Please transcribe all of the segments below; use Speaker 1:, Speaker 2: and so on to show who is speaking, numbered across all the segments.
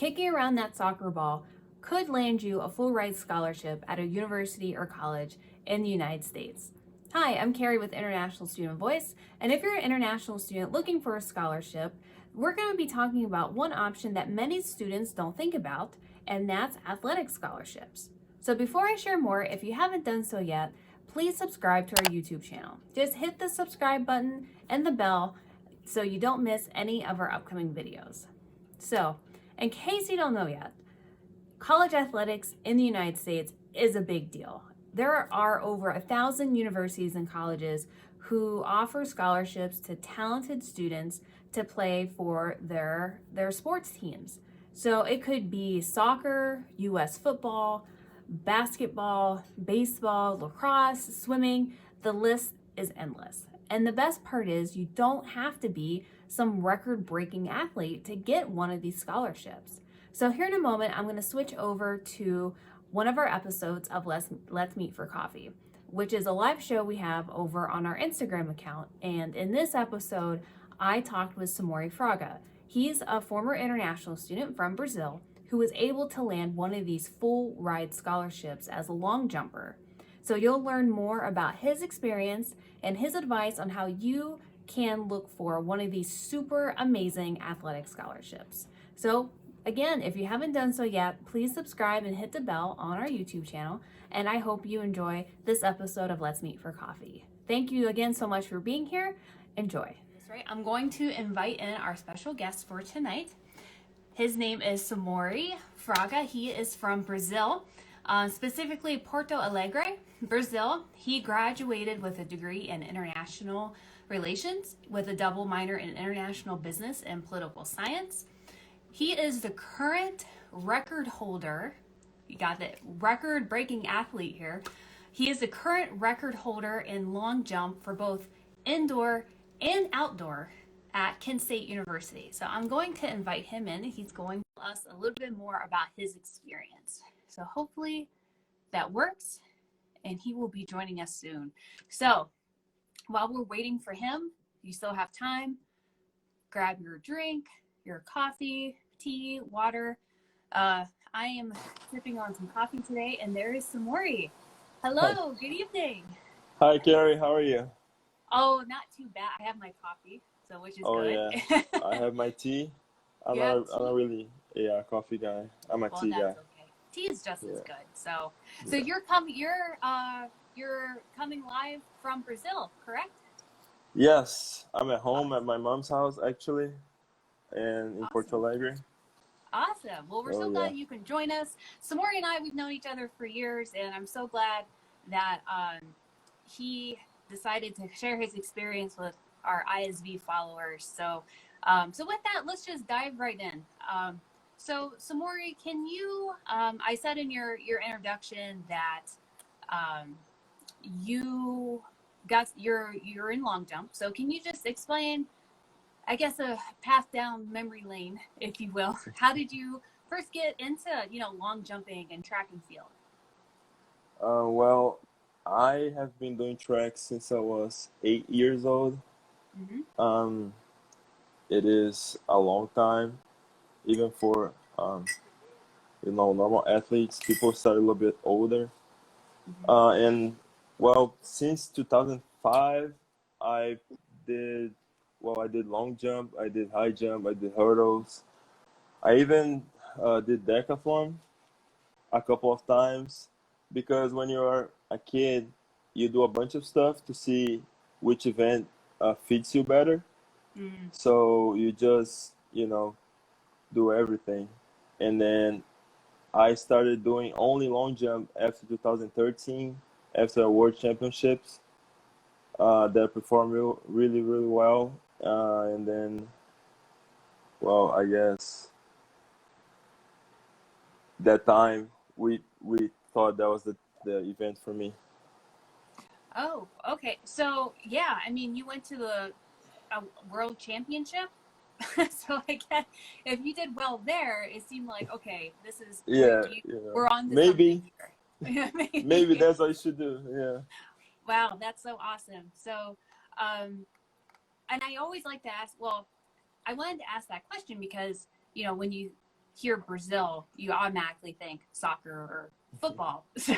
Speaker 1: kicking around that soccer ball could land you a full ride scholarship at a university or college in the United States. Hi, I'm Carrie with International Student Voice, and if you're an international student looking for a scholarship, we're going to be talking about one option that many students don't think about, and that's athletic scholarships. So before I share more, if you haven't done so yet, please subscribe to our YouTube channel. Just hit the subscribe button and the bell so you don't miss any of our upcoming videos. So, in case you don't know yet, college athletics in the United States is a big deal. There are over 1,000 universities and colleges who offer scholarships to talented students to play for their sports teams. So it could be soccer, US football, basketball, baseball, lacrosse, swimming. The list is endless. And the best part is you don't have to be some record-breaking athlete to get one of these scholarships. So here in a moment, I'm going to switch over to one of our episodes of Let's Meet for Coffee, which is a live show we have over on our Instagram account. And in this episode, I talked with Samory Fraga. He's a former international student from Brazil who was able to land one of these full ride scholarships as a long jumper. So you'll learn more about his experience and his advice on how you can look for one of these super amazing athletic scholarships. So again, if you haven't done so yet, please subscribe and hit the bell on our YouTube channel. And I hope you enjoy this episode of Let's Meet for Coffee. Thank you again so much for being here. Enjoy. That's right. I'm going to invite in our special guest for tonight. His name is Samory Fraga. He is from Brazil, specifically Porto Alegre, Brazil. He graduated with a degree in international relations with a double minor in international business and political science. He is the current record holder. You got the record-breaking athlete here. He is the current record holder in long jump for both indoor and outdoor at Kent State University. So I'm going to invite him in. He's going to tell us a little bit more about his experience. So hopefully that works and he will be joining us soon. So while we're waiting for him, you still have time. Grab your drink, your coffee, tea, water. I am sipping on some coffee today, and there is Samori. Hello, good evening.
Speaker 2: Hi, Carrie. How are you?
Speaker 1: Oh, not too bad. I have my coffee, so which is good.
Speaker 2: Yeah. I have my tea. I'm
Speaker 1: You have
Speaker 2: not, I'm not
Speaker 1: tea?
Speaker 2: really a coffee guy. I'm a
Speaker 1: Well,
Speaker 2: tea
Speaker 1: that's
Speaker 2: guy.
Speaker 1: okay. Tea is just as
Speaker 2: Yeah.
Speaker 1: good. So
Speaker 2: Yeah.
Speaker 1: you're coming live from Brazil, correct?
Speaker 2: Yes, I'm at home at my mom's house actually, and in Porto
Speaker 1: Awesome.
Speaker 2: Alegre.
Speaker 1: Awesome. Well, we're so
Speaker 2: Yeah.
Speaker 1: glad you can join us. Samori and I, we've known each other for years, and I'm so glad that he decided to share his experience with our ISV followers. So, so with that, let's just dive right in. So, Samori, can you? I said in your introduction that you got you're in long jump. So, can you just explain, I guess, a path down memory lane, if you will? How did you first get into, long jumping and track and field?
Speaker 2: Well, I have been doing track since I was 8 years old.
Speaker 1: Mm-hmm.
Speaker 2: Um, it is a long time, even for normal athletes. People start a little bit older.
Speaker 1: Mm-hmm.
Speaker 2: And well, since 2005, I did I did long jump, I did high jump, I did hurdles. I even did decathlon a couple of times because when you're a kid, you do a bunch of stuff to see which event fits you better.
Speaker 1: Mm-hmm.
Speaker 2: So you just, do everything. And then I started doing only long jump after 2013, after World Championships that performed really, really well. And then, well, I guess that time we thought that was the event for me.
Speaker 1: Oh, okay. So yeah, I mean, you went to the world championship. So I guess if you did well there, it seemed like, okay, this is
Speaker 2: Yeah,
Speaker 1: we're on to something
Speaker 2: maybe
Speaker 1: here.
Speaker 2: maybe
Speaker 1: Maybe.
Speaker 2: that's what you should do. Yeah.
Speaker 1: Wow, that's so awesome. So, and I always like to ask. Well, I wanted to ask that question because when you hear Brazil, you automatically think soccer or football. So,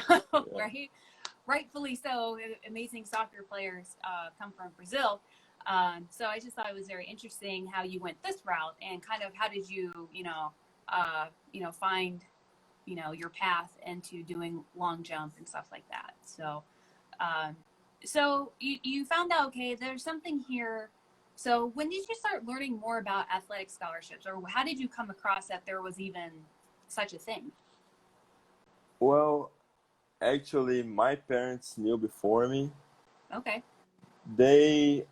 Speaker 1: right? Rightfully so, amazing soccer players come from Brazil. So I just thought it was very interesting how you went this route and kind of how did you, find, your path into doing long jump and stuff like that. Um, so you found out, okay, there's something here. So when did you start learning more about athletic scholarships, or how did you come across that there was even such a thing?
Speaker 2: Well, actually, my parents knew before me.
Speaker 1: Okay.
Speaker 2: They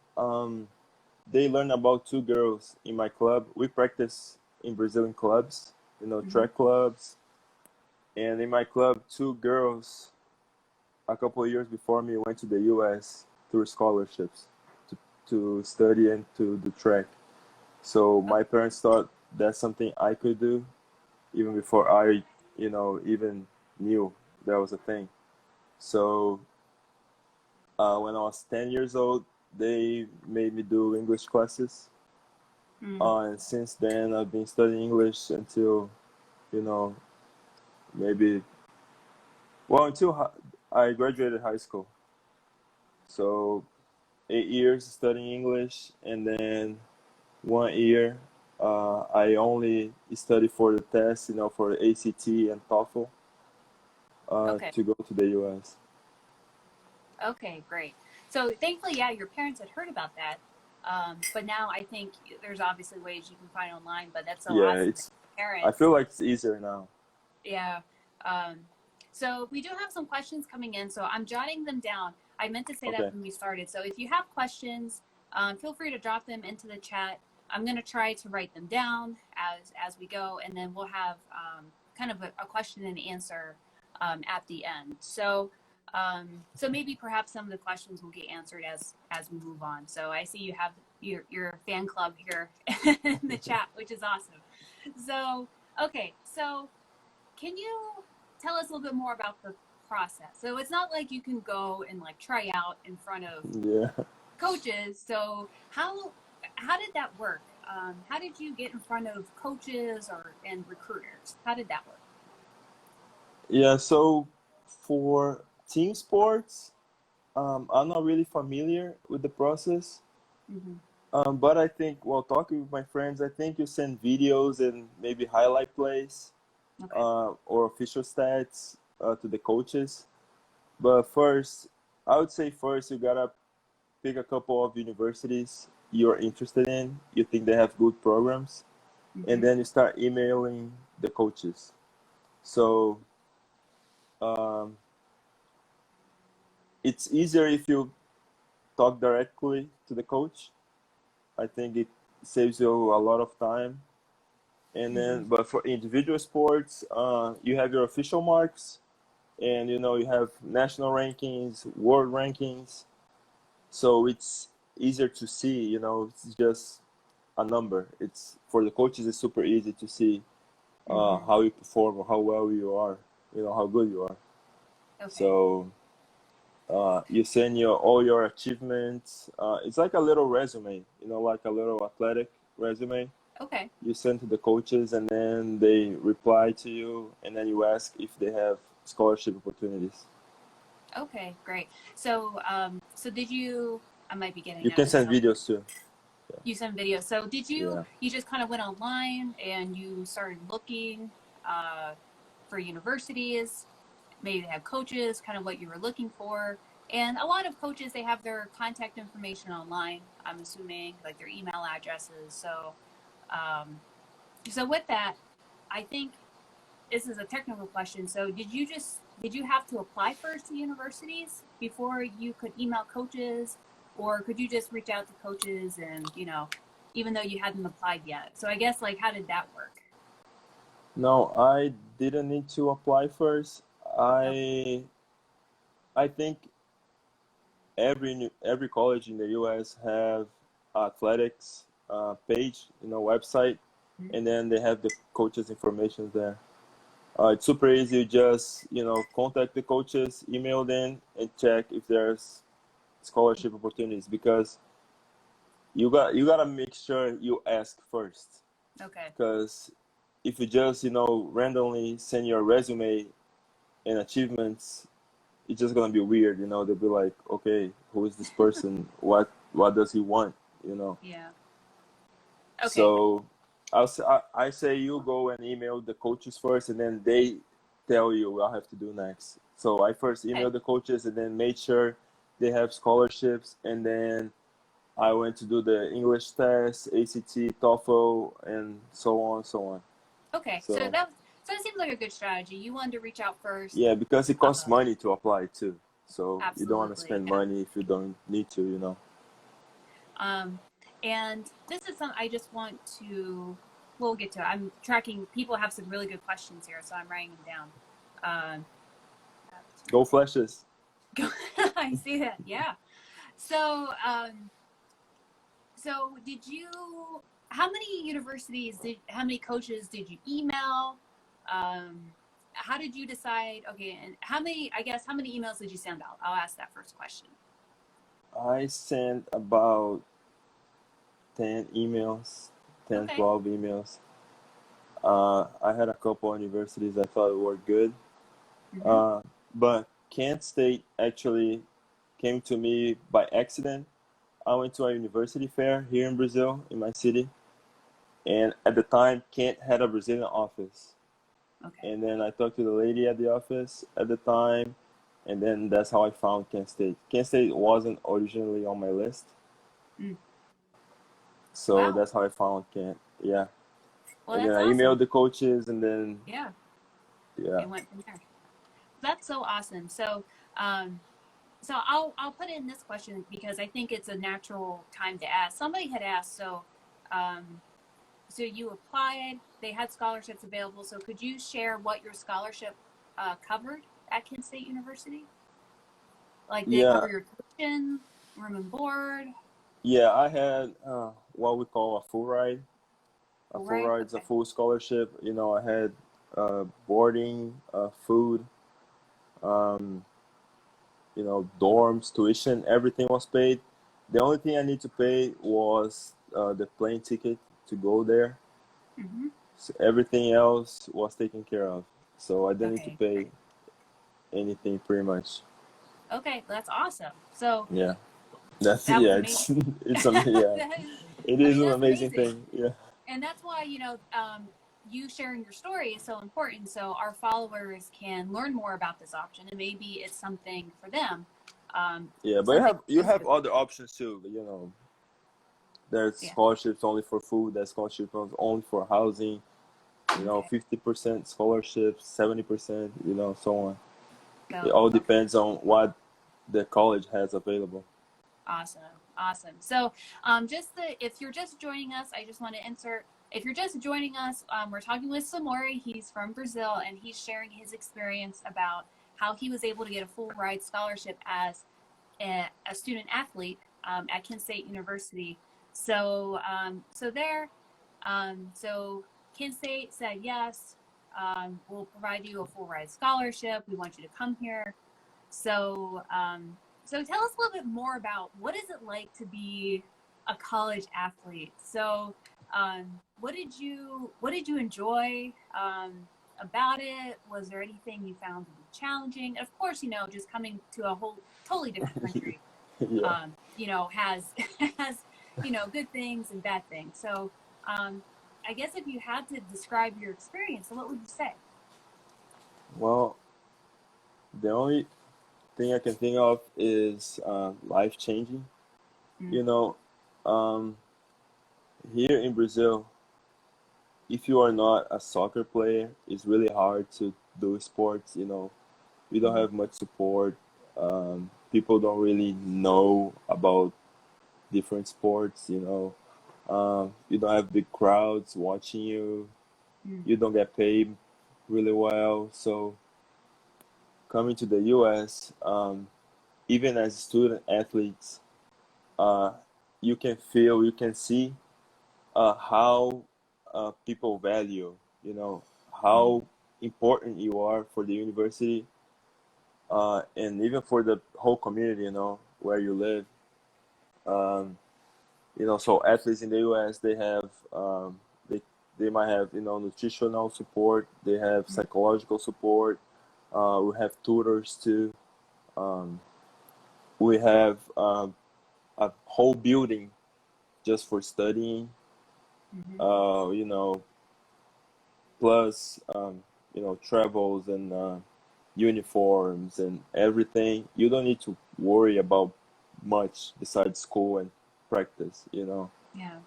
Speaker 2: they learned about two girls in my club. We practice in Brazilian clubs,
Speaker 1: Mm-hmm.
Speaker 2: track clubs. And in my club, two girls a couple of years before me went to the U.S. through scholarships to, to study and to do track. So my parents thought that's something I could do even before I, even knew that was a thing. So when I was 10 years old, they made me do English classes.
Speaker 1: Mm.
Speaker 2: And since then, I've been studying English until, you know, maybe, well, until I graduated high school. So 8 years studying English, and then 1 year I only study for the test, for the ACT and TOEFL
Speaker 1: Okay.
Speaker 2: to go to the US.
Speaker 1: Okay, great. So thankfully, yeah, your parents had heard about that. But now I think there's obviously ways you can find online, but that's so
Speaker 2: Yeah,
Speaker 1: awesome that
Speaker 2: it's.
Speaker 1: your
Speaker 2: I
Speaker 1: parents,
Speaker 2: feel like it's easier now.
Speaker 1: yeah. Um, so we do have some questions coming in, so I'm jotting them down. I meant to say that
Speaker 2: Okay.
Speaker 1: when we started. So if you have questions, feel free to drop them into the chat. I'm going to try to write them down as we go, and then we'll have kind of a question and answer at the end. So maybe perhaps some of the questions will get answered as we move on. So I see you have your fan club here in the chat, which is awesome. So okay, so can you tell us a little bit more about the process? So it's not like you can go and like try out in front of
Speaker 2: Yeah.
Speaker 1: coaches. So how did that work? How did you get in front of coaches and recruiters? How did that work?
Speaker 2: Yeah. So for team sports, I'm not really familiar with the process.
Speaker 1: Mm-hmm.
Speaker 2: But I think, while talking with my friends, I think you send videos and maybe highlight plays
Speaker 1: Okay.
Speaker 2: or official stats to the coaches. But first, I would say first you gotta pick a couple of universities you're interested in, you think they have good programs, and
Speaker 1: Mm-hmm.
Speaker 2: then you start emailing the coaches. So um, it's easier if you talk directly to the coach. I think it saves you a lot of time. And
Speaker 1: Mm-hmm.
Speaker 2: then, but for individual sports, you have your official marks, and you have national rankings, world rankings. So it's easier to see. It's just a number. It's for the coaches. It's super easy to see
Speaker 1: Mm-hmm.
Speaker 2: how you perform or how well you are. How good you are.
Speaker 1: Okay.
Speaker 2: So you send all your achievements. It's like a little resume. Like a little athletic resume.
Speaker 1: Okay.
Speaker 2: You send to the coaches, and then they reply to you, and then you ask if they have scholarship opportunities.
Speaker 1: Okay. Great. So did you? I might be getting
Speaker 2: You
Speaker 1: at
Speaker 2: can
Speaker 1: this.
Speaker 2: send videos too.
Speaker 1: You sent videos. So did you?
Speaker 2: Yeah.
Speaker 1: You just kind of went online and you started looking uh, for universities. Maybe they have coaches, kind of what you were looking for. And a lot of coaches, they have their contact information online. I'm assuming like their email addresses. Um, so with that, I think this is a technical question. So did you have to apply first to universities before you could email coaches, or could you just reach out to coaches and even though you hadn't applied yet? So I guess like how did that work?
Speaker 2: No, I didn't need to apply first.
Speaker 1: Oh,
Speaker 2: I think every college in the U.S. have athletics page, website,
Speaker 1: mhm.
Speaker 2: and then they have the coaches' information there. It's super easy. You just contact the coaches, email them, and check if there's scholarship opportunities, because you gotta make sure you ask first,
Speaker 1: Okay.
Speaker 2: because if you just, randomly send your resume and achievements, it's just gonna be weird. They'll be like, okay, who is this person? What does he want?
Speaker 1: Yeah. Okay.
Speaker 2: So I say you go and email the coaches first, and then they tell you what I have to do next. So I first
Speaker 1: Okay.
Speaker 2: emailed the coaches, and then made sure they have scholarships, and then I went to do the English test, ACT, TOEFL, and so on, so on.
Speaker 1: Okay. So
Speaker 2: So
Speaker 1: it seems like a good strategy. You wanted to reach out first.
Speaker 2: yeah, because it costs
Speaker 1: Um,
Speaker 2: money to apply too. So you don't want to
Speaker 1: absolutely.
Speaker 2: spend money if you don't need to.
Speaker 1: Um, and this is something I just want to. We'll get to it. I'm tracking. People have some really good questions here, so I'm writing them down.
Speaker 2: Go Flashes.
Speaker 1: I see that. Yeah. So, so did you? How many universities did? How many coaches did you email? How did you decide? Okay, and how many? I guess how many emails did you send out? I'll ask that first question.
Speaker 2: I sent about 10 emails, 10,
Speaker 1: Okay.
Speaker 2: 12 emails. I had a couple universities I thought were good.
Speaker 1: Mm-hmm.
Speaker 2: But Kent State actually came to me by accident. I went to a university fair here in Brazil, in my city. And at the time, Kent had a Brazilian office.
Speaker 1: Okay.
Speaker 2: And then I talked to the lady at the office at the time. And then that's how I found Kent State. Kent State wasn't originally on my list.
Speaker 1: Mm.
Speaker 2: So
Speaker 1: Wow.
Speaker 2: that's how I found Kent. Yeah.
Speaker 1: Well,
Speaker 2: And then
Speaker 1: that's
Speaker 2: I
Speaker 1: awesome.
Speaker 2: emailed the coaches, and then,
Speaker 1: Yeah,
Speaker 2: yeah.
Speaker 1: it went from there. That's so awesome. Um, so I'll put in this question because I think it's a natural time to ask. Somebody had asked, um, so you applied, they had scholarships available. So could you share what your scholarship covered at Kent State University? Like, did it
Speaker 2: Yeah.
Speaker 1: cover your tuition, room and board?
Speaker 2: Yeah, I had what we call a full ride. A
Speaker 1: All
Speaker 2: full
Speaker 1: right.
Speaker 2: ride is a
Speaker 1: Okay.
Speaker 2: full scholarship. I had boarding, food, um, dorms, tuition, everything was paid. The only thing I need to pay was the plane ticket to go there.
Speaker 1: Mm-hmm.
Speaker 2: So everything else was taken care of. So I didn't need to
Speaker 1: Okay.
Speaker 2: pay
Speaker 1: Great.
Speaker 2: anything pretty much.
Speaker 1: Okay, that's awesome. So
Speaker 2: Yeah. That's
Speaker 1: that was
Speaker 2: yeah,
Speaker 1: amazing.
Speaker 2: yeah.
Speaker 1: That is,
Speaker 2: It
Speaker 1: I
Speaker 2: is
Speaker 1: mean,
Speaker 2: an
Speaker 1: that's
Speaker 2: amazing
Speaker 1: amazing.
Speaker 2: thing. Yeah.
Speaker 1: And that's why you sharing your story is so important, so our followers can learn more about this option, and maybe it's something for them,
Speaker 2: Yeah, but
Speaker 1: something
Speaker 2: you
Speaker 1: for them
Speaker 2: have
Speaker 1: to
Speaker 2: other options too. There's
Speaker 1: yeah.
Speaker 2: scholarships only for food. There's scholarships only for housing.
Speaker 1: Okay.
Speaker 2: 50% scholarships, 70%. So on. It
Speaker 1: So
Speaker 2: all
Speaker 1: okay.
Speaker 2: depends on what the college has available.
Speaker 1: Awesome. Awesome. So, if you're just joining us, I just want to insert. If you're just joining us, we're talking with Samori. He's from Brazil, and he's sharing his experience about how he was able to get a full ride scholarship as a student athlete at Kent State University. So Kent State said yes. We'll provide you a full ride scholarship. We want you to come here. So, so tell us a little bit more about what is it like to be a college athlete. So, what did you enjoy about it? Was there anything you found to be challenging? Of course, just coming to a whole totally different country,
Speaker 2: Yeah.
Speaker 1: has has good things and bad things. So, I guess if you had to describe your experience, what would you say?
Speaker 2: Well, the only thing I can think of is life changing.
Speaker 1: Mm,
Speaker 2: You know, um, here in Brazil, if you are not a soccer player, it's really hard to do sports. We don't
Speaker 1: mm,
Speaker 2: have much support. People don't really know about different sports. You don't have big crowds watching you.
Speaker 1: mm,
Speaker 2: You don't get paid really well. So coming to the U.S., even as student athletes, uh, you can see how people value,
Speaker 1: mm,
Speaker 2: how important you are for the university, and even for the whole community, where you live. Um, so athletes in the U.S. They have they They might have, you know, nutritional support. They have psychological support. We have tutors too. Um, we have a whole building just for studying.
Speaker 1: Mm-hmm.
Speaker 2: You know, plus you know, travels and uniforms and everything. You don't need to worry about much besides school and practice. You know,
Speaker 1: Yeah.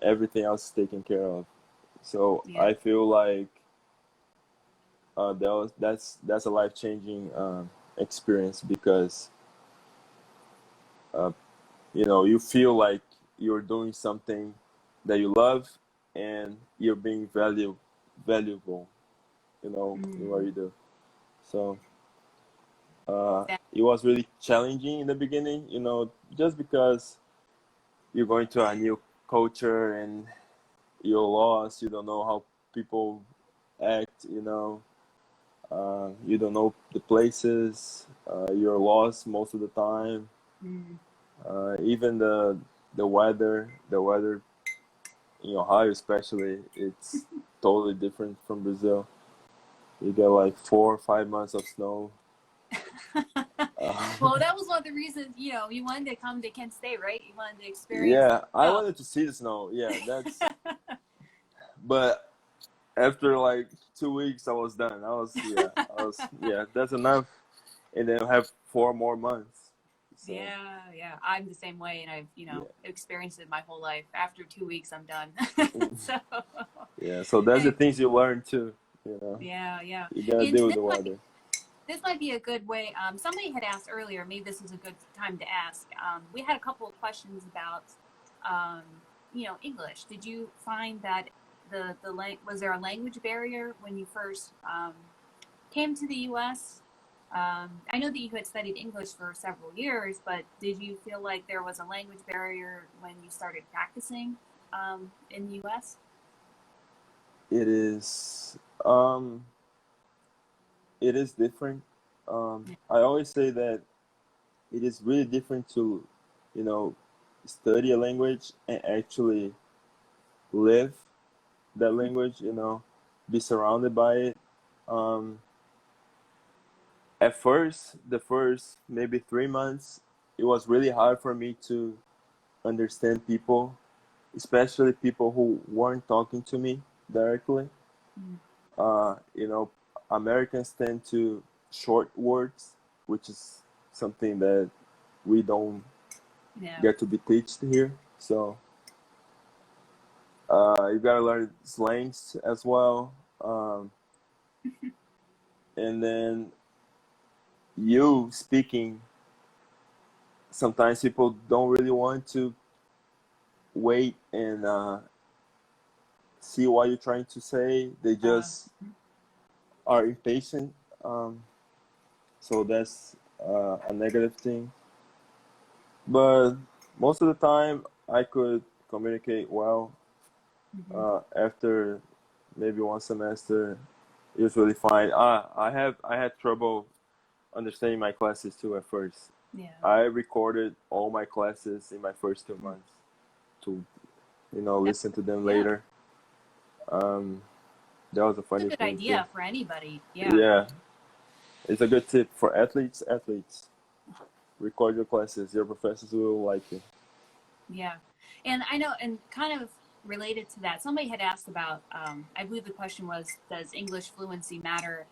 Speaker 2: everything else is taken care of. So
Speaker 1: Yeah.
Speaker 2: I feel like that's a life changing experience because uh, you know, you feel like you're doing something that you love and you're being valuable, you know, in what
Speaker 1: Mm-hmm.
Speaker 2: you do. So it was really challenging in the beginning, you know, just because you're going to a new culture and you're lost, you don't know how people act, you know, you don't know the places, you're lost most of the time.
Speaker 1: Mm-hmm.
Speaker 2: Even the weather in Ohio especially, it's totally different from Brazil. You get like 4 or 5 months of snow.
Speaker 1: Well, that was one of the reasons, you wanted to come to Kent State, right? You wanted to experience
Speaker 2: Yeah, I
Speaker 1: snow.
Speaker 2: wanted to see the snow. Yeah, but after like 2 weeks, I was done. Yeah, that's enough. And then I have 4 more months. So,
Speaker 1: Yeah. I'm the same way, and I've,
Speaker 2: yeah.
Speaker 1: experienced it my whole life. After 2 weeks, I'm done. So,
Speaker 2: Yeah, so that's the
Speaker 1: hey,
Speaker 2: things you learn too. You know,
Speaker 1: yeah.
Speaker 2: you gotta
Speaker 1: And
Speaker 2: deal with the weather.
Speaker 1: this might be a good way. Somebody had asked earlier. Maybe this is a good time to ask. We had a couple of questions about, um, English. Did you find that was there a language barrier when you first came to the U.S.? I know that you had studied English for several years, but did you feel like there was a language barrier when you started practicing in the U.S.?
Speaker 2: It is. Um, it is different. I always say that it is really different to, you know, study a language and actually live that language, you know, be surrounded by it. Um, at first, the first maybe 3 months, it was really hard for me to understand people, especially people who weren't talking to me directly.
Speaker 1: Mm.
Speaker 2: You know, Americans tend to short words, which is something that we don't
Speaker 1: Yeah.
Speaker 2: get to be taught here. So you gotta learn slangs as well, and then you speaking. Sometimes people don't really want to wait and see what you're trying to say. They
Speaker 1: Uh,
Speaker 2: just are impatient. Um, so that's a negative thing. But most of the time, I could communicate well.
Speaker 1: mhm.
Speaker 2: After maybe one semester, it was really fine. I had trouble understanding my classes too at first.
Speaker 1: Yeah.
Speaker 2: I recorded all my classes in my first 2 months to, you know,
Speaker 1: That's
Speaker 2: listen to them
Speaker 1: yeah.
Speaker 2: later. Um, that was a
Speaker 1: It's a
Speaker 2: funny
Speaker 1: good
Speaker 2: thing too.
Speaker 1: idea for anybody. Yeah.
Speaker 2: Yeah, it's a good tip for athletes. Athletes, record your classes. Your professors will like you.
Speaker 1: Yeah. And I know, and kind of related to that, somebody had asked about, I believe the question was, does English fluency matter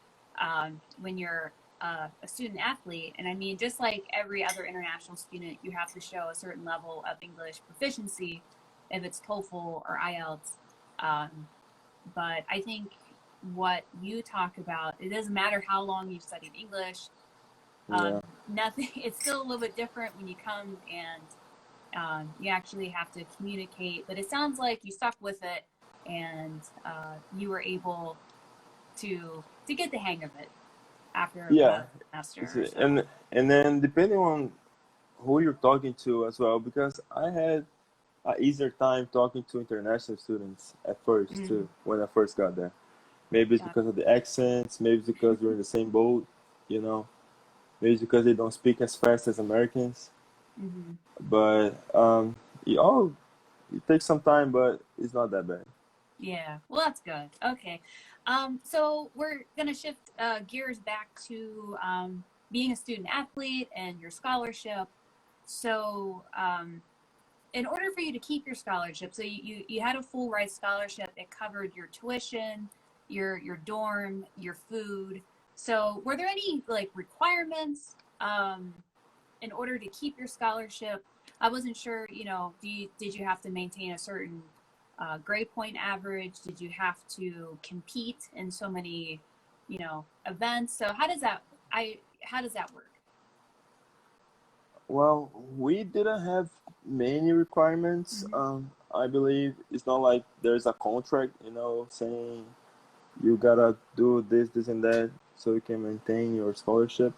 Speaker 1: when you're a student athlete? And I mean, just like every other international student, you have to show a certain level of English proficiency, if it's TOEFL or IELTS. Um, but I think what you talk about, it doesn't matter how long you've studied English.
Speaker 2: Yeah,
Speaker 1: Nothing. It's still a little bit different when you come and you actually have to communicate. But it sounds like you stuck with it, and you were able to get the hang of it after
Speaker 2: yeah.
Speaker 1: about a semester or
Speaker 2: See,
Speaker 1: so.
Speaker 2: and then depending on who you're talking to as well, because I had an easier time talking to international students at first
Speaker 1: Mm,
Speaker 2: too when I first got there. Maybe it's
Speaker 1: got
Speaker 2: because of the accents. Maybe it's because we're in the same boat. You know, maybe it's because they don't speak as fast as Americans.
Speaker 1: mm-hmm.
Speaker 2: But it takes some time, but it's not that bad.
Speaker 1: Yeah, well, that's good. Okay. So we're going to shift gears back to being a student athlete and your scholarship. So, in order for you to keep your scholarship, so you had a full ride scholarship, it covered your tuition, your dorm, your food. So, were there any like requirements in order to keep your scholarship? I wasn't sure, did you have to maintain a certain grade point average? Did you have to compete in so many, events? So how does that work?
Speaker 2: Well, we didn't have many requirements.
Speaker 1: Mm-hmm.
Speaker 2: I believe it's not like there's a contract, saying you gotta do this, this, and that so you can maintain your scholarship.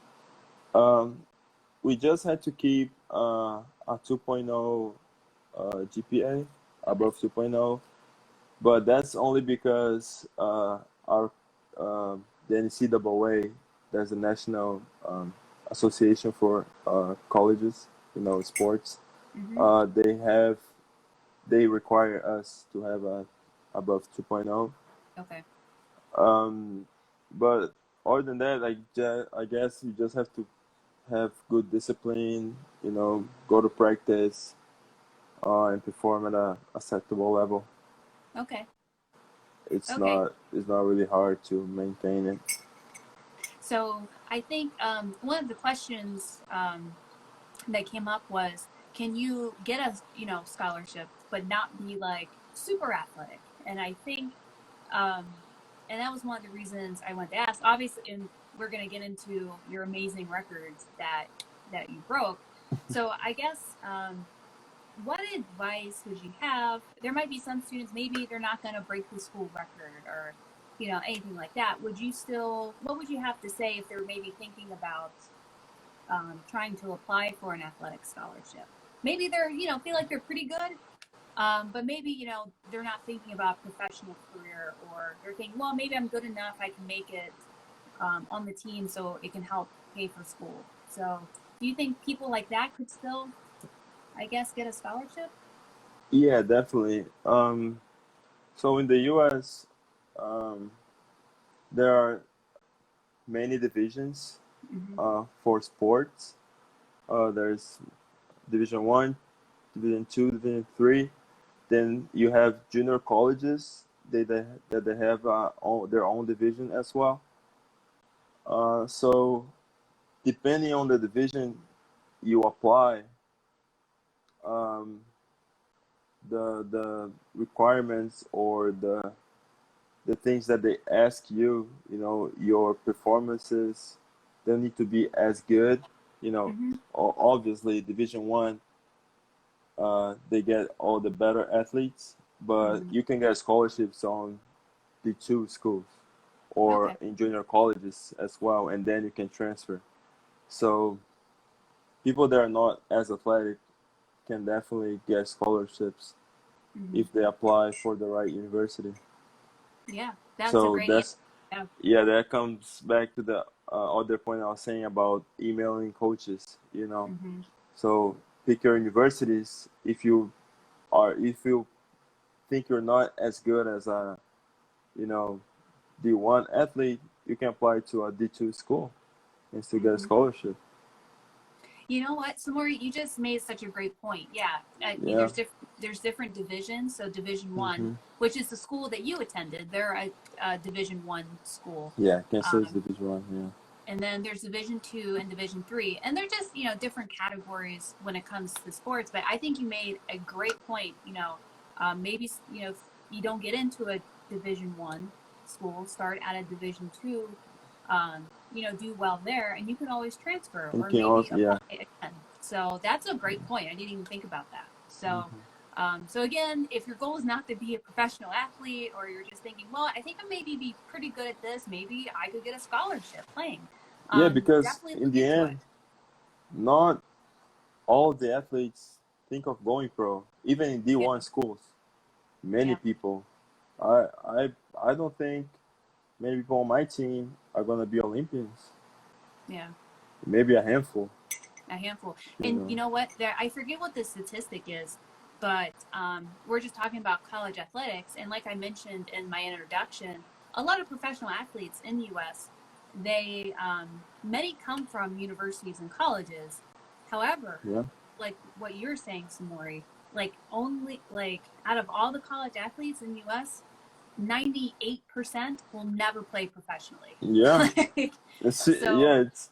Speaker 2: Um, we just had to keep a 2.0 GPA,
Speaker 1: Okay.
Speaker 2: above 2.0, but that's only because our the NCAA, there's a national association for colleges, sports.
Speaker 1: Mm-hmm.
Speaker 2: They have they require us to have a above 2.0.
Speaker 1: Okay.
Speaker 2: Um, but other than that, I guess you just have to have good discipline, go to practice, and perform at a acceptable level.
Speaker 1: Okay.
Speaker 2: It's
Speaker 1: Okay.
Speaker 2: not really hard to maintain it.
Speaker 1: So I think one of the questions that came up was, can you get a scholarship but not be like super athletic? And I think, um, and that was one of the reasons I wanted to ask. Obviously, and we're going to get into your amazing records that you broke. So I guess what advice would you have? There might be some students, maybe they're not going to break the school record or, anything like that. What would you have to say if they're maybe thinking about trying to apply for an athletic scholarship? Maybe they're, feel like they're pretty good, but maybe, they're not thinking about professional career, or they're thinking, well, maybe I'm good enough. I can make it on the team so it can help pay for school. So do you think people like that could still, I guess, get a scholarship?
Speaker 2: Yeah, definitely. So in the U.S., um, there are many divisions
Speaker 1: Mm-hmm.
Speaker 2: for sports. There's Division One, Division Two, Division Three. Then you have junior colleges. They have their own division as well. So depending on the division you apply, um, the requirements or the things that they ask you, your performances, they need to be as good.
Speaker 1: Mm-hmm.
Speaker 2: Obviously, Division One, they get all the better athletes, but
Speaker 1: Mm-hmm.
Speaker 2: you can get scholarships on D2 schools or
Speaker 1: Okay.
Speaker 2: in junior colleges as well, and then you can transfer. So people that are not as athletic can definitely get scholarships
Speaker 1: Mm-hmm.
Speaker 2: if they apply for the right university.
Speaker 1: Yeah, that's a
Speaker 2: So
Speaker 1: great
Speaker 2: that's
Speaker 1: answer.
Speaker 2: yeah, that comes back to the other point I was saying about emailing coaches.
Speaker 1: Yeah. Mm-hmm.
Speaker 2: So pick your universities. If you think you're not as good as a you know D1 athlete, you can apply to a D2 school and still get a
Speaker 1: Mm-hmm.
Speaker 2: scholarship.
Speaker 1: You know what, Samori, you just made such a great point. Yeah,
Speaker 2: Yeah.
Speaker 1: there's different divisions. So Division One,
Speaker 2: Hmm.
Speaker 1: which is the school that you attended, they're a Division One school,
Speaker 2: Yeah, Kansas
Speaker 1: um,
Speaker 2: Division One.
Speaker 1: and then there's Division Two and Division Three, and they're just different categories when it comes to sports. But I think you made a great point. Maybe if you don't get into a Division One school, start at a Division Two, do well there, and you can always transfer
Speaker 2: Yeah, and
Speaker 1: or
Speaker 2: can
Speaker 1: maybe
Speaker 2: also
Speaker 1: apply
Speaker 2: yeah.
Speaker 1: again. So that's a great point. I didn't even think about that. So, so again, if your goal is not to be a professional athlete, or you're just thinking, well, I think I maybe be pretty good at this. Maybe I could get a scholarship playing.
Speaker 2: Yeah, because
Speaker 1: Definitely
Speaker 2: in
Speaker 1: look
Speaker 2: the
Speaker 1: into it.
Speaker 2: end, not all the athletes think of going pro. Even in
Speaker 1: Yeah,
Speaker 2: D1 schools, many
Speaker 1: yeah,
Speaker 2: people. I I I don't think many people on my team are gonna be Olympians.
Speaker 1: yeah.
Speaker 2: Maybe a handful.
Speaker 1: A handful.
Speaker 2: You
Speaker 1: And
Speaker 2: know.
Speaker 1: you know what? There, I forget what the statistic is, but we're just talking about college athletics. And like I mentioned in my introduction, a lot of professional athletes in the U.S., they many come from universities and colleges. However,
Speaker 2: Yeah.
Speaker 1: like what you're saying, Samori, like only like out of all the college athletes in the U.S., 98% will never play professionally.
Speaker 2: Yeah.
Speaker 1: Like,
Speaker 2: Yeah.
Speaker 1: so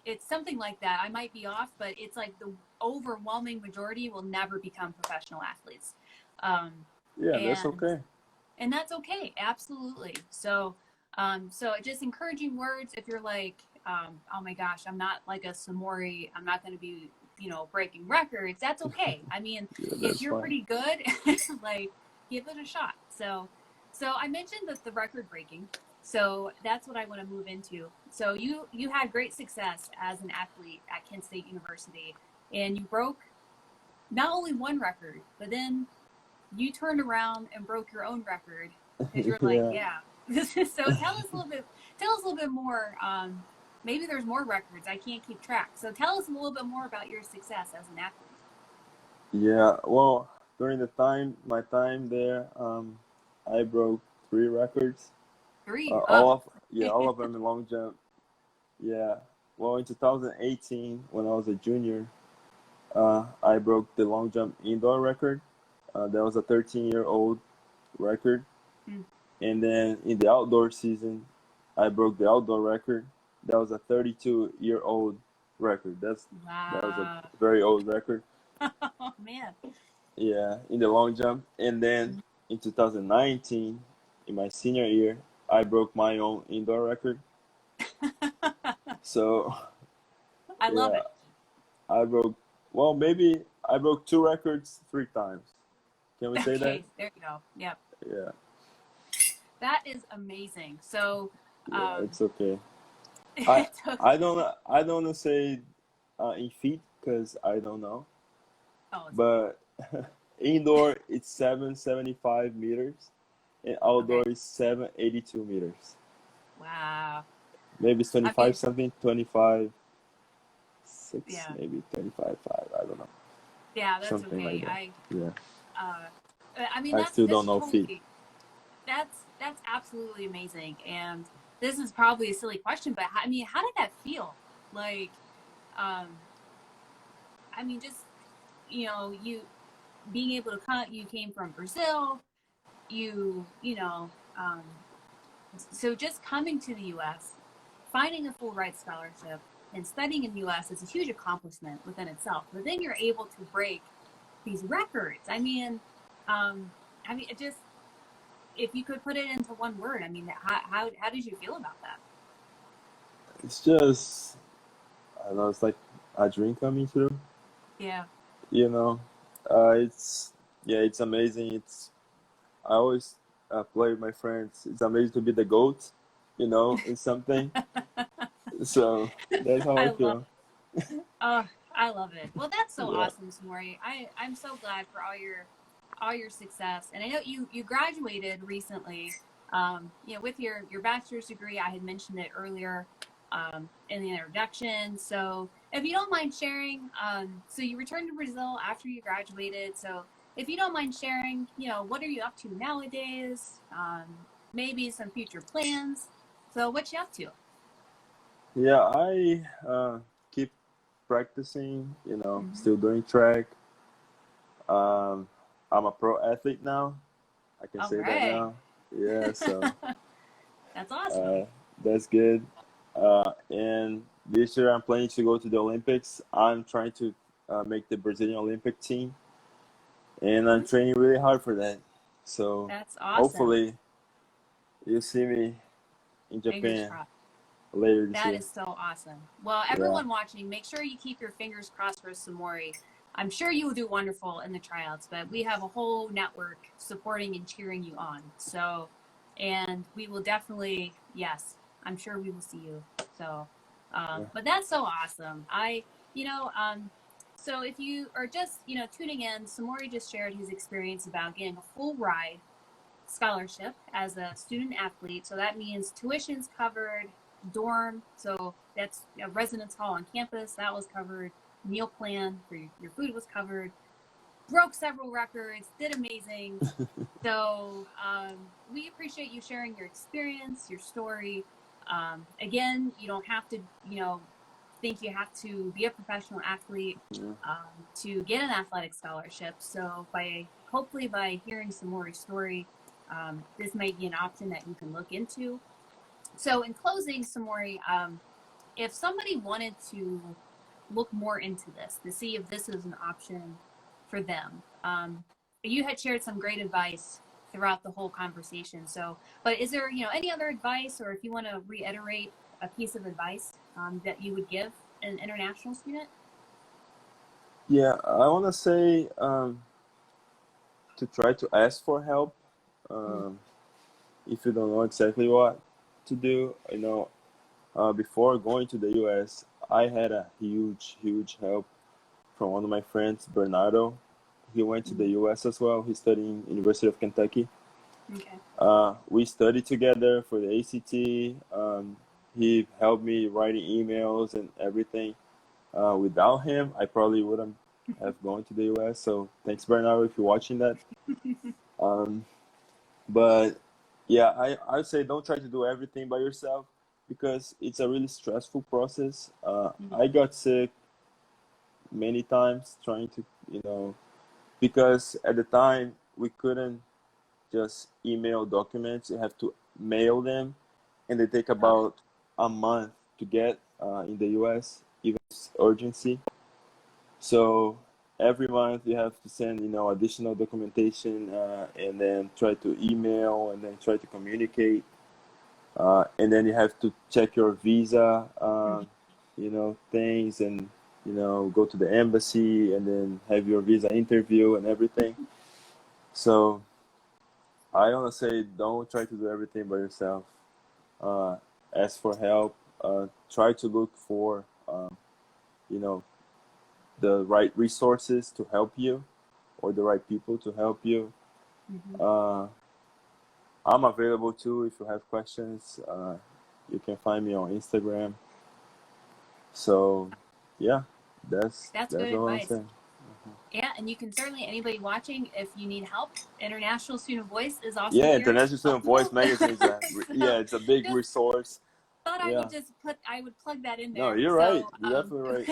Speaker 1: it's something like that. I might be off, but it's like the overwhelming majority will never become professional athletes. Um,
Speaker 2: Yeah. That's
Speaker 1: and
Speaker 2: okay.
Speaker 1: and that's okay, absolutely. So so just encouraging words if you're like, oh my gosh, I'm not like a Samori, I'm not going to be, breaking records. That's okay. I mean,
Speaker 2: Yeah.
Speaker 1: if
Speaker 2: That's
Speaker 1: you're
Speaker 2: fine.
Speaker 1: pretty good, like give it a shot. So I mentioned that the record breaking, so that's what I want to move into. So you had great success as an athlete at Kent State University, and you broke not only one record, but then you turned around and broke your own record because you're like,
Speaker 2: Yeah.
Speaker 1: yeah. So tell us a little bit more. Maybe there's more records. I can't keep track. So tell us a little bit more about your success as an athlete.
Speaker 2: Yeah. Well, during my time there, I broke 3 records.
Speaker 1: Three. Oh,
Speaker 2: All of them in long jump. Yeah. Well, in 2018, when I was a junior, I broke the long jump indoor record. That was a 13-year-old record.
Speaker 1: mm,
Speaker 2: And then in the outdoor season, I broke the outdoor record. That was a 32-year-old record. That was a
Speaker 1: wow.
Speaker 2: very old record.
Speaker 1: Oh man.
Speaker 2: Yeah, in the long jump. And then in 2019, in my senior year, I broke my own indoor record. So
Speaker 1: I love
Speaker 2: yeah,
Speaker 1: it.
Speaker 2: I broke. Well, maybe I broke 2 records 3 times. Can we say that?
Speaker 1: Okay, there you go. Yep.
Speaker 2: Yeah,
Speaker 1: That is amazing. So,
Speaker 2: yeah,
Speaker 1: um,
Speaker 2: it's okay. I
Speaker 1: it's okay.
Speaker 2: I don't want to say in feet because I don't know,
Speaker 1: Oh, it's okay.
Speaker 2: but indoor it's 775 meters, and outdoor
Speaker 1: Okay.
Speaker 2: is 782 meters.
Speaker 1: Wow.
Speaker 2: Maybe it's
Speaker 1: I
Speaker 2: 25
Speaker 1: mean,
Speaker 2: something, 25 6,
Speaker 1: yeah.
Speaker 2: maybe 25 5. I don't know,
Speaker 1: Yeah, that's
Speaker 2: something like
Speaker 1: okay.
Speaker 2: that. Yeah,
Speaker 1: Uh, I mean,
Speaker 2: I still don't
Speaker 1: that's
Speaker 2: know feet.
Speaker 1: totally, that's absolutely amazing. And this is probably a silly question, but I mean, how did that feel? Like, um, I mean, just, you being able to come, you came from Brazil, you know, so just coming to the U.S., finding a full ride scholarship, and studying in the U.S. is a huge accomplishment within itself. But then you're able to break these records. Um, it just if you could put it into one word, I mean, how did you feel about that?
Speaker 2: It's just, I don't know, it's like a dream coming true.
Speaker 1: Yeah.
Speaker 2: You know, it's yeah, it's amazing. I always play with my friends. It's amazing to be the goat, in something. So that's how
Speaker 1: I
Speaker 2: I
Speaker 1: love
Speaker 2: feel.
Speaker 1: Oh, I love it. Well, that's so
Speaker 2: Yeah,
Speaker 1: awesome, Samori. I'm so glad for all your success. And I know you graduated recently. With your bachelor's degree. I had mentioned it earlier in the introduction. So if you don't mind sharing, so you returned to Brazil after you graduated. So if you don't mind sharing, what are you up to nowadays? Maybe some future plans. So what you up to?
Speaker 2: yeah. I keep practicing.
Speaker 1: Mm-hmm.
Speaker 2: Still doing track. Um, I'm a pro athlete now. I can
Speaker 1: All
Speaker 2: say that
Speaker 1: right.
Speaker 2: now. Yeah, so
Speaker 1: That's awesome.
Speaker 2: uh, that's good. And this year I'm planning to go to the Olympics. I'm trying to make the Brazilian Olympic team, and I'm
Speaker 1: Awesome.
Speaker 2: training really hard for that. So
Speaker 1: That's awesome.
Speaker 2: hopefully you'll see me in
Speaker 1: Fingers
Speaker 2: Japan
Speaker 1: crossed.
Speaker 2: later this
Speaker 1: That
Speaker 2: year.
Speaker 1: is so awesome. Well,
Speaker 2: Yeah,
Speaker 1: everyone watching, make sure you keep your fingers crossed for Samori. I'm sure you will do wonderful in the tryouts, but we have a whole network supporting and cheering you on. So, and we will definitely, yes, I'm sure we will see you. So,
Speaker 2: yeah,
Speaker 1: but that's so awesome. You know, so if you are just, tuning in, Samori just shared his experience about getting a full ride scholarship as a student athlete. So that means tuition's covered, dorm, so that's a residence hall on campus, that was covered, meal plan for your food was covered. broke several records, did amazing. So we appreciate you sharing your experience, your story. Again, you don't have to, think you have to be a professional athlete
Speaker 2: Yeah.
Speaker 1: to get an athletic scholarship. So hopefully by hearing Samori's story, this might be an option that you can look into. So in closing, Samori, if somebody wanted to look more into this to see if this is an option for them, you had shared some great advice throughout the whole conversation. So, but is there, any other advice, or if you want to reiterate a piece of advice that you would give an international student?
Speaker 2: Yeah, I want to say to try to ask for help
Speaker 1: Mm.
Speaker 2: um, if you don't know exactly what to do. Before going to the U.S., I had a huge help from one of my friends, Bernardo. He went to the
Speaker 1: Mm.
Speaker 2: U.S. as well. He's studying University of Kentucky.
Speaker 1: Okay.
Speaker 2: We studied together for the ACT. He helped me writing emails and everything. Without him, I probably wouldn't have gone to the U.S. So thanks, Bernardo, if you're watching that. Um, but yeah, I'd say don't try to do everything by yourself because it's a really stressful process. I got sick many times trying to, because at the time we couldn't just email documents. You have to mail them, and they take
Speaker 1: Okay.
Speaker 2: about a month to get in the U.S. Even urgency. So every month you have to send, additional documentation, and then try to email, and then try to communicate, and then you have to check your visa, things, and go to the embassy, and then have your visa interview and everything. So I want to say don't try to do everything by yourself. Uh, ask for help. Try to look for, you know, the right resources to help you or the right people to help you.
Speaker 1: Mm-hmm.
Speaker 2: Uh, I'm available too if you have questions. You can find me on Instagram. So, yeah,
Speaker 1: That's good
Speaker 2: that's all I'm
Speaker 1: advice.
Speaker 2: saying.
Speaker 1: Yeah, and you can certainly, anybody watching, if you need help, International Student Voice is also
Speaker 2: Yeah,
Speaker 1: here to
Speaker 2: International
Speaker 1: help
Speaker 2: Student
Speaker 1: you.
Speaker 2: Voice Magazine is
Speaker 1: So
Speaker 2: it's a big
Speaker 1: just
Speaker 2: resource.
Speaker 1: thought
Speaker 2: Yeah,
Speaker 1: I would plug that in
Speaker 2: no,
Speaker 1: there.
Speaker 2: you're right.
Speaker 1: So
Speaker 2: You're definitely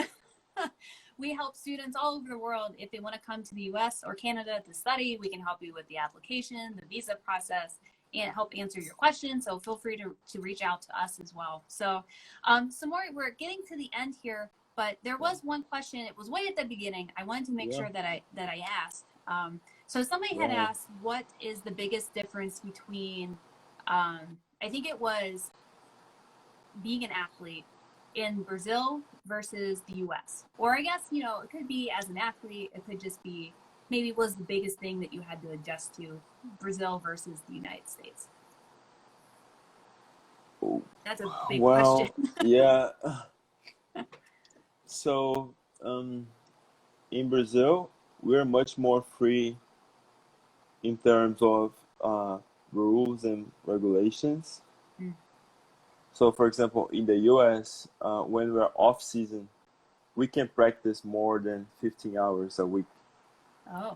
Speaker 2: right.
Speaker 1: we help students all over the world. If they want to come to the US or Canada to study, we can help you with the application, the visa process, and help answer your questions. So feel free to reach out to us as well. So, Samori, we're getting to the end here, but there
Speaker 2: Yeah,
Speaker 1: was one question. It was way at the beginning. I wanted to make
Speaker 2: yeah,
Speaker 1: sure that I asked. So somebody had
Speaker 2: right.
Speaker 1: asked, what is the biggest difference between, I think it was being an athlete in Brazil versus the US? Or I guess, it could be as an athlete, it could just be maybe was the biggest thing that you had to adjust to Brazil versus the United States. That's a big question.
Speaker 2: Well, yeah. So, um, in Brazil, we're much more free in terms of uh, rules and regulations.
Speaker 1: Mm.
Speaker 2: So, for example, in the US, when we're off season, we can practice more than 15 hours a week.
Speaker 1: Oh.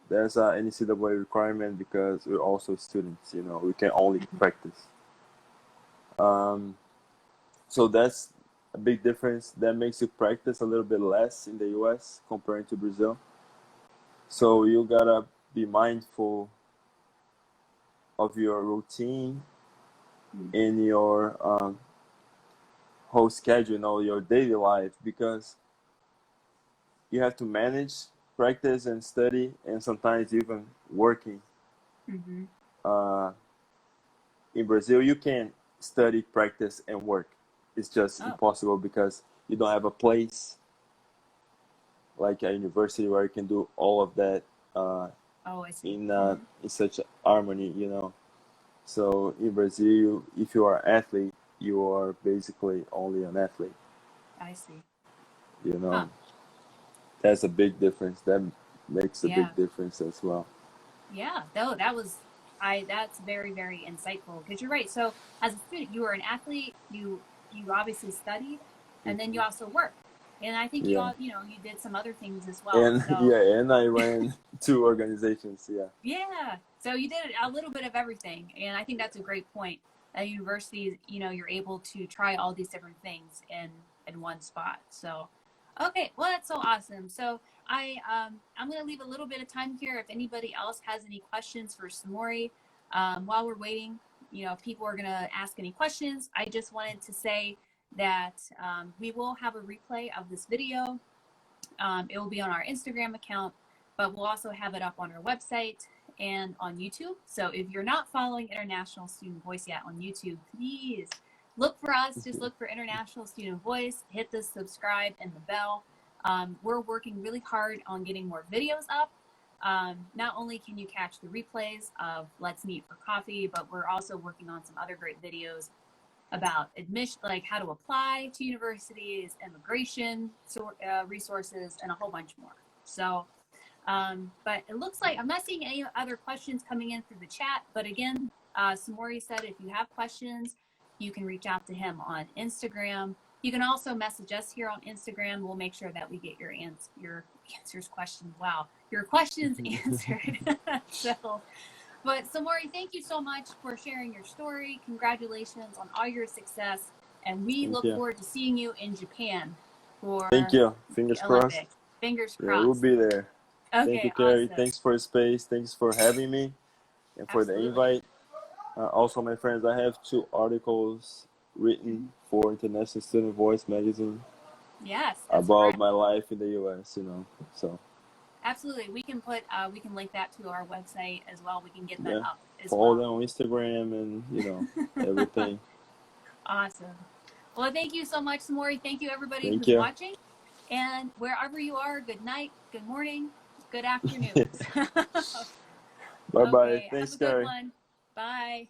Speaker 2: There's an NCAA requirement because we're also students, we can only
Speaker 1: Mhm.
Speaker 2: practice. Um, so that's a big difference. That makes you practice a little bit less in the US compared to Brazil. So you gotta be mindful of your routine
Speaker 1: Mm.
Speaker 2: in your whole schedule, your daily life, because you have to manage practice and study, and sometimes even working.
Speaker 1: Mhm.
Speaker 2: Uh, in Brazil, you can study, practice, and work. It's just
Speaker 1: Oh.
Speaker 2: impossible because you don't have a place like a university where you can do all of that
Speaker 1: Oh, I see.
Speaker 2: in such harmony, So in Brazil, if you are an athlete, you are basically only an athlete.
Speaker 1: I see.
Speaker 2: You
Speaker 1: Huh.
Speaker 2: know, that's a big difference. That makes a
Speaker 1: Yeah.
Speaker 2: big difference as well.
Speaker 1: Yeah. Though that's very, very insightful because you're right. So as a student, you were an athlete, you obviously studied, and then you
Speaker 2: Hmm.
Speaker 1: also worked. And I think you
Speaker 2: Yeah.
Speaker 1: all, you know, you did some other things as well.
Speaker 2: And
Speaker 1: So
Speaker 2: yeah, and I ran two organizations. Yeah.
Speaker 1: yeah, so you did a little bit of everything, and I think that's a great point. At universities, you know, you're able to try all these different things in one spot. So, okay, well that's so awesome. So I'm going to leave a little bit of time here if anybody else has any questions for Samori. While we're waiting, you know, if people are going to ask any questions, I just wanted to say that we will have a replay of this video. It will be on our Instagram account, but we'll also have it up on our website and on YouTube. So if you're not following International Student Voice yet on YouTube, please look for us. Just look for International Student Voice, hit the subscribe and the bell. We're working really hard on getting more videos up. Not only can you catch the replays of Let's Meet for Coffee, but we're also working on some other great videos about admission, like how to apply to universities, immigration resources, and a whole bunch more. So, but it looks like I'm not seeing any other questions coming in through the chat. But again, Samori said if you have questions, you can reach out to him on Instagram. You can also message us here on Instagram. We'll make sure that we get your answers, questions. Wow, your questions answered. So. But Samori, thank you so much for sharing your story. Congratulations on all your success. And we
Speaker 2: Thank
Speaker 1: look
Speaker 2: you.
Speaker 1: forward to seeing you in Japan for
Speaker 2: Thank you.
Speaker 1: the
Speaker 2: Fingers crossed.
Speaker 1: Olympics. Fingers
Speaker 2: Yeah, we'll
Speaker 1: crossed.
Speaker 2: be there. Thank you,
Speaker 1: Okay,
Speaker 2: Carrie.
Speaker 1: awesome.
Speaker 2: Thanks for the space. Thanks for having me and for the
Speaker 1: Absolutely.
Speaker 2: invite. Also, my friends, I have 2 articles written for International Student Voice magazine
Speaker 1: Yes, that's
Speaker 2: about
Speaker 1: correct.
Speaker 2: my life in the U.S. You know, so
Speaker 1: Absolutely. We can link that to our website as well. We can get that
Speaker 2: yeah,
Speaker 1: up as
Speaker 2: follow
Speaker 1: well.
Speaker 2: them on Instagram and everything.
Speaker 1: Awesome. Well, thank you so much, Samori. Thank you, everybody
Speaker 2: Thank
Speaker 1: who's
Speaker 2: you.
Speaker 1: watching. And wherever you are, good night, good morning, good afternoon.
Speaker 2: Bye bye.
Speaker 1: Okay, have
Speaker 2: Thanks,
Speaker 1: a good
Speaker 2: Carrie.
Speaker 1: one. Bye.